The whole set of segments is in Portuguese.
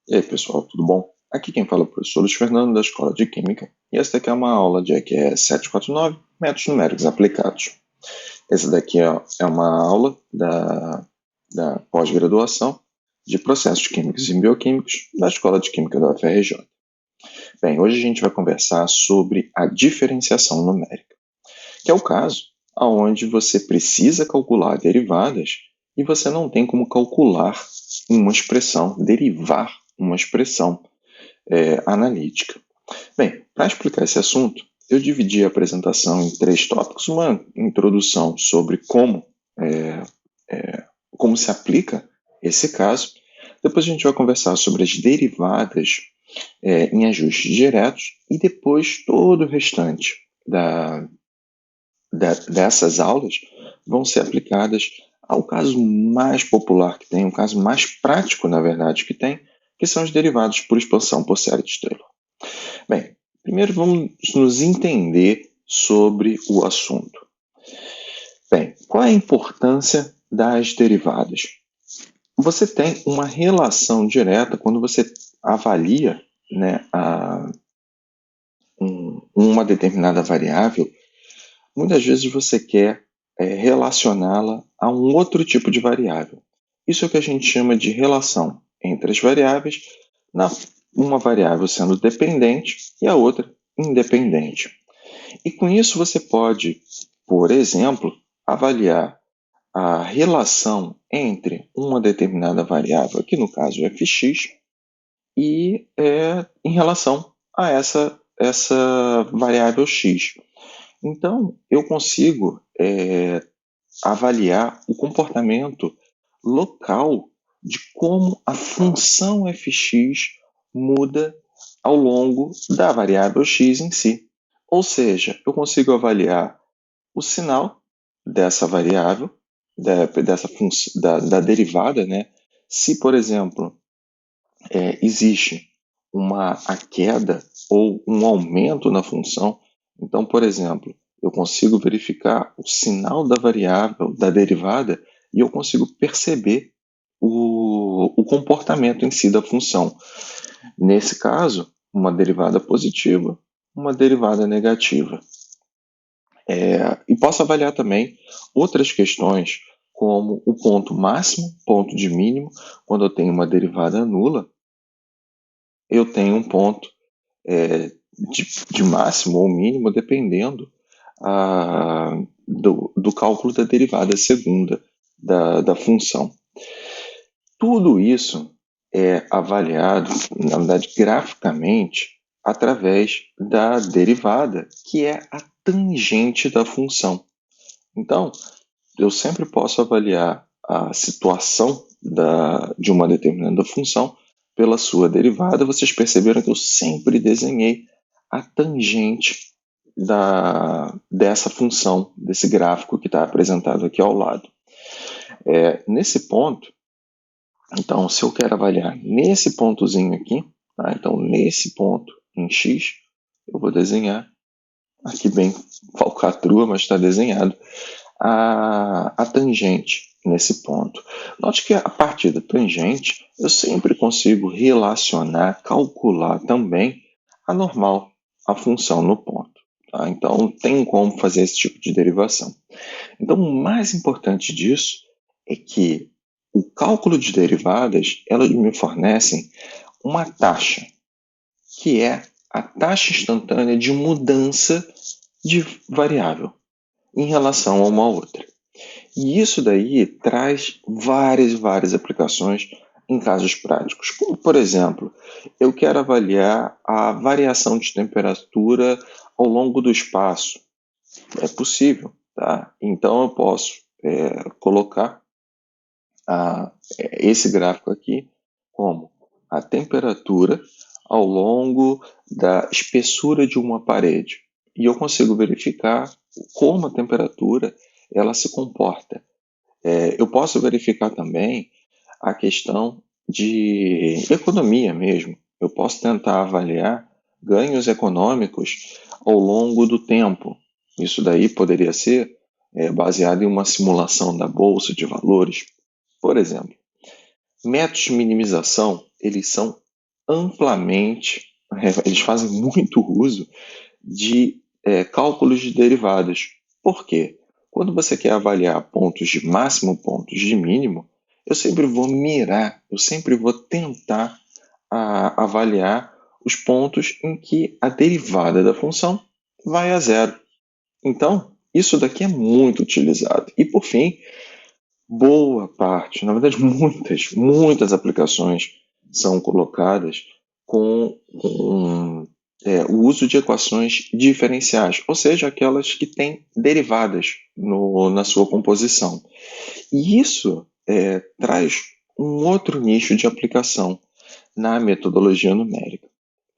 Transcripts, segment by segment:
E aí, pessoal, tudo bom? Aqui quem fala é o professor Luiz Fernando, da Escola de Química, e esta aqui é uma aula de EQE 749, Métodos Numéricos Aplicados. Essa daqui é uma aula da pós-graduação de Processos Químicos e Bioquímicos da Escola de Química da UFRJ. Bem, hoje a gente vai conversar sobre a diferenciação numérica, que é o caso onde você precisa calcular derivadas e você não tem como calcular uma expressão, derivar uma expressão analítica. Bem, para explicar esse assunto, eu dividi a apresentação em 3 tópicos: uma introdução sobre como se aplica esse caso. Depois a gente vai conversar sobre as derivadas em ajustes diretos e depois todo o restante dessas aulas vão ser aplicadas ao caso mais popular que tem, o caso mais prático, na verdade, que tem, que são os derivados por expansão por série de Taylor. Bem, primeiro vamos nos entender sobre o assunto. Bem, qual é a importância das derivadas? Você tem uma relação direta quando você avalia, né, uma determinada variável. Muitas vezes você quer relacioná-la a um outro tipo de variável. Isso é o que a gente chama de relação entre as variáveis, uma variável sendo dependente e a outra independente. E com isso você pode, por exemplo, avaliar a relação entre uma determinada variável, que no caso é fx, e em relação a essa variável x. Então, eu consigo avaliar o comportamento local de como a função fx muda ao longo da variável x em si. Ou seja, eu consigo avaliar o sinal dessa variável, da derivada, né? Se, por exemplo, existe a queda ou um aumento na função. Então, por exemplo, eu consigo verificar o sinal da variável, da derivada, e eu consigo perceber o comportamento em si da função. Nesse caso, uma derivada positiva, uma derivada negativa. E posso avaliar também outras questões, como o ponto máximo, ponto de mínimo. Quando eu tenho uma derivada nula, eu tenho um ponto de máximo ou mínimo, dependendo do cálculo da derivada segunda da função. Tudo isso é avaliado, na verdade, graficamente, através da derivada, que é a tangente da função. Então, eu sempre posso avaliar a situação de uma determinada função pela sua derivada. Vocês perceberam que eu sempre desenhei a tangente dessa função, desse gráfico que está apresentado aqui ao lado. Nesse ponto, então, se eu quero avaliar nesse pontozinho aqui, tá? Então nesse ponto em x, eu vou desenhar, aqui bem falcatrua, mas está desenhado, a tangente nesse ponto. Note que a partir da tangente, eu sempre consigo relacionar, calcular também a normal, a função no ponto. Tá? Então, tem como fazer esse tipo de derivação. Então, o mais importante disso é que o cálculo de derivadas, elas me fornecem uma taxa, que é a taxa instantânea de mudança de variável em relação a uma outra. E isso daí traz várias aplicações em casos práticos. Como, por exemplo, eu quero avaliar a variação de temperatura ao longo do espaço. É possível, tá? Então eu posso colocar esse gráfico aqui como a temperatura ao longo da espessura de uma parede. E eu consigo verificar como a temperatura ela se comporta. Eu posso verificar também a questão de economia mesmo. Eu posso tentar avaliar ganhos econômicos ao longo do tempo. Isso daí poderia ser baseado em uma simulação da bolsa de valores. Por exemplo, métodos de minimização, eles são amplamente, eles fazem muito uso de cálculos de derivadas. Por quê? Quando você quer avaliar pontos de máximo, pontos de mínimo, eu sempre vou mirar, eu sempre vou tentar avaliar os pontos em que a derivada da função vai a zero. Então, isso daqui é muito utilizado. E, por fim, boa parte, na verdade, muitas aplicações são colocadas com o uso de equações diferenciais, ou seja, aquelas que têm derivadas na sua composição. E isso traz um outro nicho de aplicação na metodologia numérica.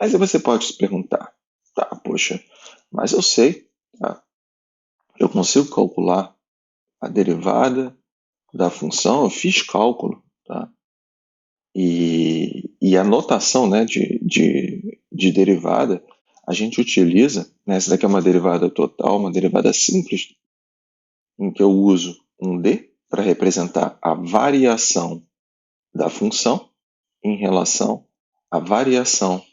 Mas aí você pode se perguntar, tá, poxa, mas eu sei, tá? Eu consigo calcular a derivada da função, eu fiz cálculo, tá? E a notação, né, de derivada, a gente utiliza, né, essa daqui é uma derivada total, uma derivada simples, em que eu uso um d para representar a variação da função em relação à variação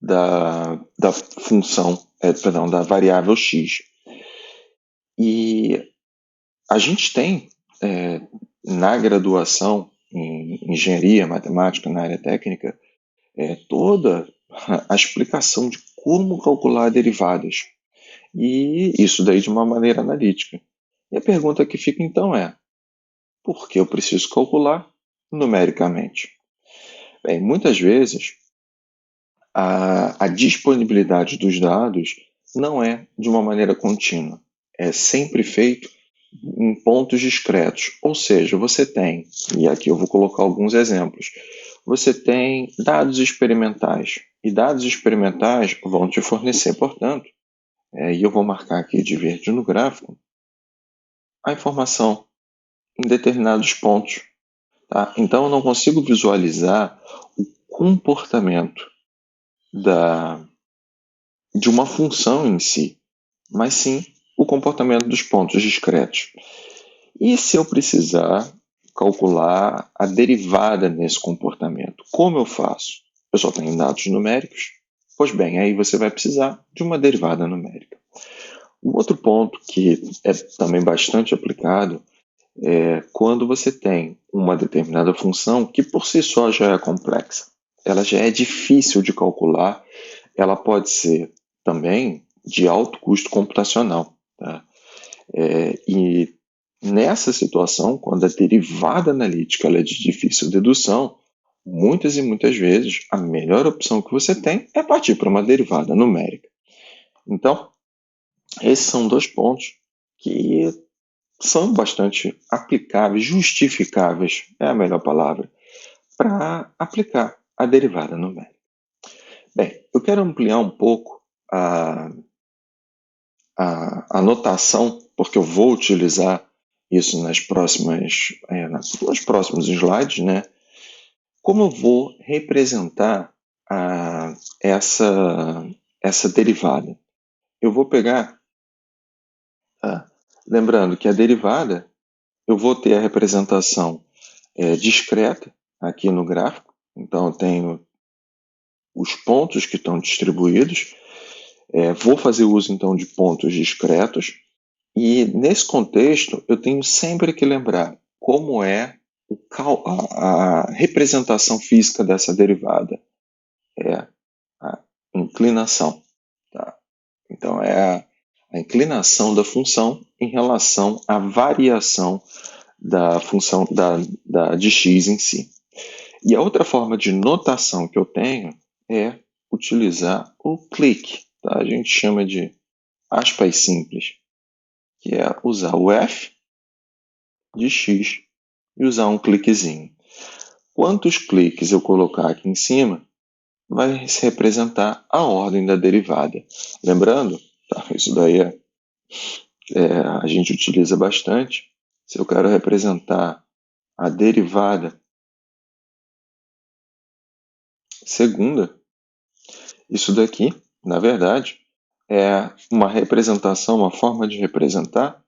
da função, da variável x. E a gente tem, na graduação em engenharia, matemática, na área técnica, toda a explicação de como calcular derivadas. E isso daí de uma maneira analítica. E a pergunta que fica então é: por que eu preciso calcular numericamente? Bem, muitas vezes a disponibilidade dos dados não é de uma maneira contínua. É sempre feito em pontos discretos. Ou seja, você tem, e aqui eu vou colocar alguns exemplos, você tem dados experimentais. E dados experimentais vão te fornecer, portanto, e eu vou marcar aqui de verde no gráfico, a informação em determinados pontos. Tá? Então eu não consigo visualizar o comportamento de uma função em si, mas sim o comportamento dos pontos discretos. E se eu precisar calcular a derivada nesse comportamento, como eu faço? Eu só tenho dados numéricos? Pois bem, aí você vai precisar de uma derivada numérica. Um outro ponto que é também bastante aplicado é quando você tem uma determinada função que por si só já é complexa. Ela já é difícil de calcular, ela pode ser também de alto custo computacional. Tá? E nessa situação, quando a derivada analítica é de difícil dedução, muitas e muitas vezes a melhor opção que você tem é partir para uma derivada numérica. Então, esses são dois pontos que são bastante aplicáveis, justificáveis, é a melhor palavra, para aplicar a derivada numérica. Bem, eu quero ampliar um pouco a notação, porque eu vou utilizar isso nos próximos slides, né? Como eu vou representar essa derivada? Eu vou pegar, lembrando que a derivada, eu vou ter a representação discreta aqui no gráfico, então eu tenho os pontos que estão distribuídos, vou fazer uso então de pontos discretos, e nesse contexto eu tenho sempre que lembrar como é a representação física dessa derivada. É a inclinação. Tá? Então é a inclinação da função em relação à variação da função de x em si. E a outra forma de notação que eu tenho é utilizar o clique. Tá? A gente chama de aspas simples, que é usar o f de x e usar um cliquezinho. Quantos cliques eu colocar aqui em cima, vai se representar a ordem da derivada. Lembrando, tá, isso daí a gente utiliza bastante. Se eu quero representar a derivada segunda, isso daqui, na verdade, é uma representação, uma forma de representar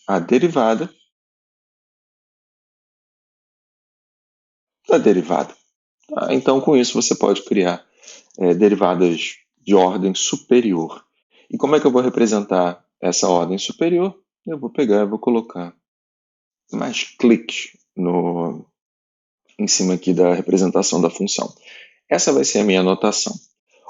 a derivada da derivada. Então, com isso, você pode criar derivadas de ordem superior. E como é que eu vou representar essa ordem superior? Eu vou pegar e vou colocar mais cliques em cima aqui da representação da função. Essa vai ser a minha anotação.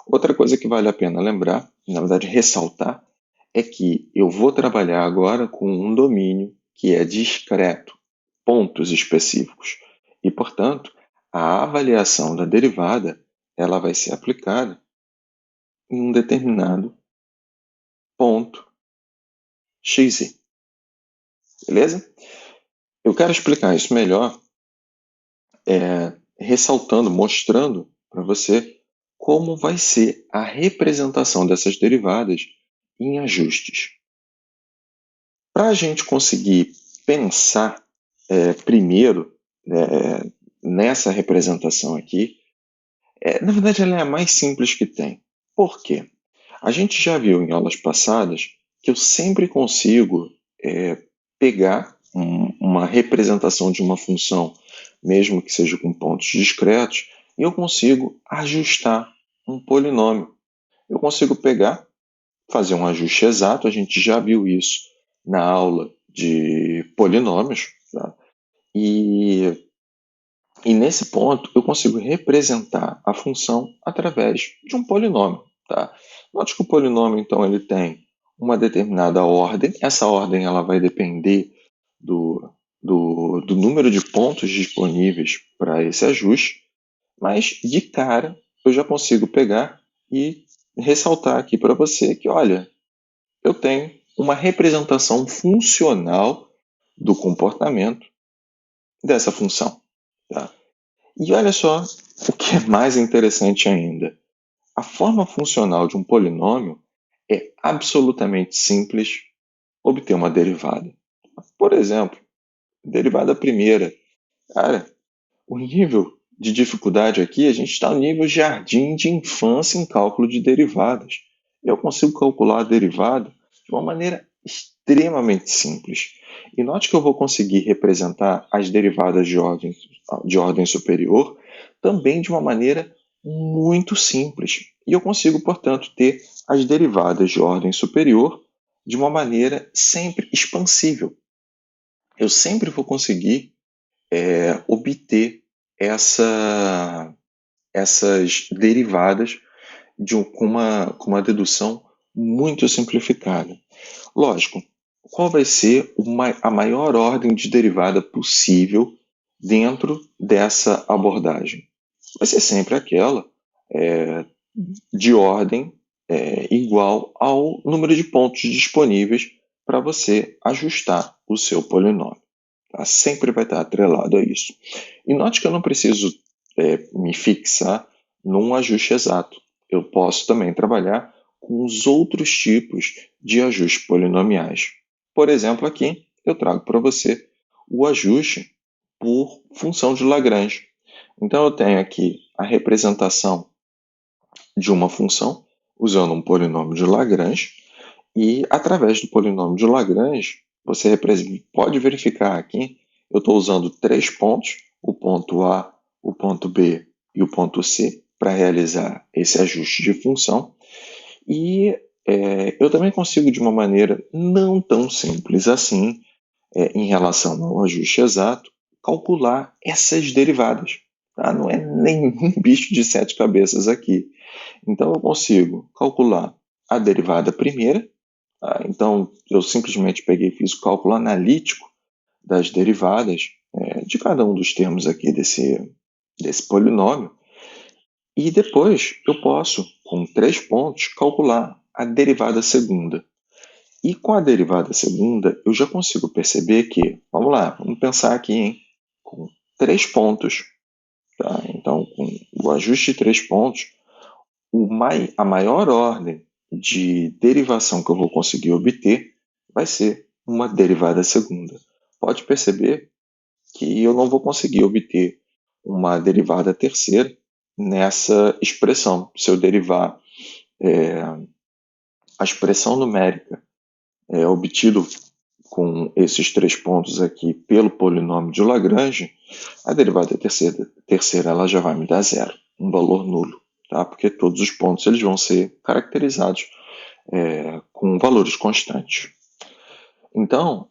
Outra coisa que vale a pena lembrar, na verdade ressaltar, é que eu vou trabalhar agora com um domínio que é discreto, pontos específicos. E, portanto, a avaliação da derivada ela vai ser aplicada em um determinado ponto xi. Beleza? Eu quero explicar isso melhor, ressaltando, mostrando para você como vai ser a representação dessas derivadas em ajustes. Para a gente conseguir pensar primeiro nessa representação aqui, na verdade ela é a mais simples que tem. Por quê? A gente já viu em aulas passadas que eu sempre consigo pegar uma representação de uma função, mesmo que seja com pontos discretos, e eu consigo ajustar um polinômio. Eu consigo pegar, fazer um ajuste exato, a gente já viu isso na aula de polinômios, tá? E nesse ponto eu consigo representar a função através de um polinômio. Tá? Note que o polinômio então ele tem uma determinada ordem. Essa ordem ela vai depender do número de pontos disponíveis para esse ajuste, mas de cara eu já consigo pegar e ressaltar aqui para você que, olha, eu tenho uma representação funcional do comportamento dessa função. Tá? E olha só o que é mais interessante ainda. A forma funcional de um polinômio é absolutamente simples obter uma derivada. Por exemplo, derivada primeira. Cara, o nível de dificuldade aqui, a gente está no nível jardim de infância em cálculo de derivadas. Eu consigo calcular a derivada de uma maneira extremamente simples. E note que eu vou conseguir representar as derivadas de ordem superior também de uma maneira muito simples. E eu consigo, portanto, ter as derivadas de ordem superior de uma maneira sempre expansível. Eu sempre vou conseguir obter essas derivadas com uma dedução muito simplificada. Lógico, qual vai ser a maior ordem de derivada possível dentro dessa abordagem? Vai ser sempre aquela de ordem igual ao número de pontos disponíveis para você ajustar o seu polinômio. Tá? Sempre vai estar atrelado a isso. E note que eu não preciso me fixar num ajuste exato. Eu posso também trabalhar com os outros tipos de ajustes polinomiais. Por exemplo, aqui eu trago para você o ajuste por função de Lagrange. Então eu tenho aqui a representação de uma função usando um polinômio de Lagrange e através do polinômio de Lagrange você pode verificar aqui, eu estou usando 3 pontos, o ponto A, o ponto B e o ponto C, para realizar esse ajuste de função. E eu também consigo, de uma maneira não tão simples assim, em relação ao ajuste exato, calcular essas derivadas. Tá? Não é nenhum bicho de 7 cabeças aqui. Então eu consigo calcular a derivada primeira. Tá? Então eu simplesmente peguei e fiz o cálculo analítico das derivadas de cada um dos termos aqui desse polinômio. E depois eu posso, com 3 pontos, calcular a derivada segunda. E com a derivada segunda, eu já consigo perceber que, vamos lá, vamos pensar aqui, hein? Com 3 pontos. Tá? Então, com o ajuste de 3 pontos, a maior ordem de derivação que eu vou conseguir obter vai ser uma derivada segunda. Pode perceber que eu não vou conseguir obter uma derivada terceira nessa expressão. Se eu derivar a expressão numérica obtido com esses 3 pontos aqui pelo polinômio de Lagrange, a derivada terceira ela já vai me dar zero, um valor nulo, tá? Porque todos os pontos eles vão ser caracterizados com valores constantes. Então,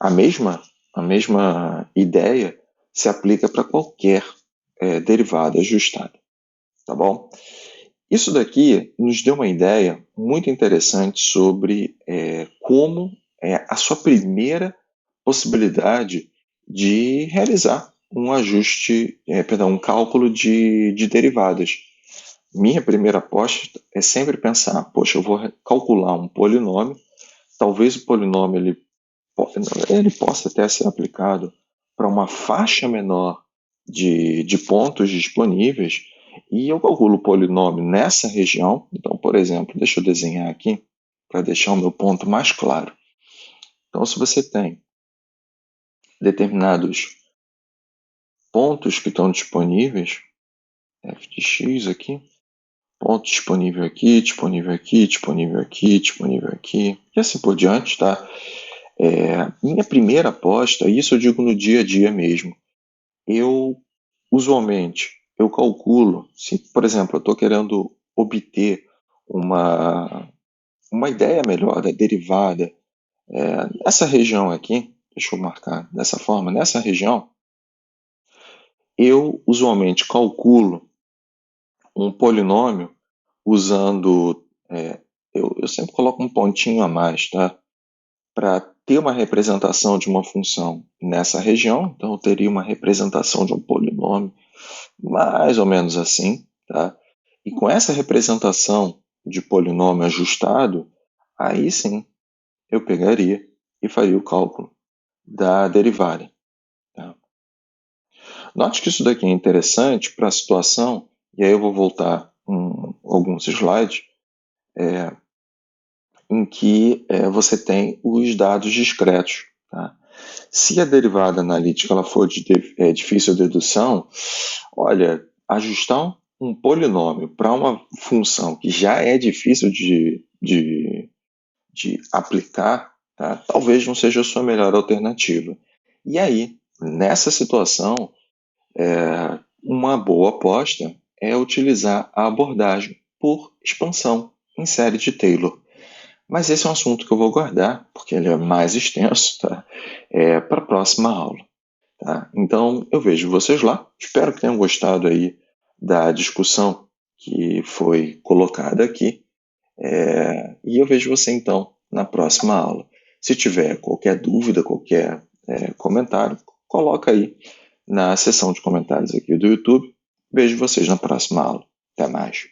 a mesma ideia se aplica para qualquer derivada ajustada, tá bom? Isso daqui nos deu uma ideia muito interessante sobre como a sua primeira possibilidade de realizar um um cálculo de derivadas. Minha primeira aposta é sempre pensar, poxa, eu vou calcular um polinômio, talvez o polinômio ele possa até ser aplicado para uma faixa menor de pontos disponíveis, e eu calculo o polinômio nessa região. Então, por exemplo, deixa eu desenhar aqui para deixar o meu ponto mais claro. Então, se você tem determinados pontos que estão disponíveis, f de x aqui, ponto disponível aqui, disponível aqui, disponível aqui, disponível aqui, e assim por diante, tá? Minha primeira aposta, isso eu digo no dia a dia mesmo, usualmente, eu calculo, se, por exemplo, eu estou querendo obter uma ideia melhor da derivada nessa região aqui, deixa eu marcar dessa forma, nessa região, eu usualmente calculo um polinômio usando, eu sempre coloco um pontinho a mais, tá? Para ter uma representação de uma função nessa região, então eu teria uma representação de um polinômio mais ou menos assim, tá? E com essa representação de polinômio ajustado, aí sim eu pegaria e faria o cálculo da derivada. Tá? Note que isso daqui é interessante para a situação, e aí eu vou voltar alguns slides, em que você tem os dados discretos. Tá? Se a derivada analítica ela for de difícil dedução, olha, ajustar um polinômio para uma função que já é difícil de aplicar, tá? Talvez não seja a sua melhor alternativa. E aí, nessa situação, uma boa aposta é utilizar a abordagem por expansão em série de Taylor. Mas esse é um assunto que eu vou guardar, porque ele é mais extenso, tá? Para a próxima aula. Tá? Então, eu vejo vocês lá. Espero que tenham gostado aí da discussão que foi colocada aqui. E eu vejo você, então, na próxima aula. Se tiver qualquer dúvida, qualquer comentário, coloca aí na seção de comentários aqui do YouTube. Vejo vocês na próxima aula. Até mais.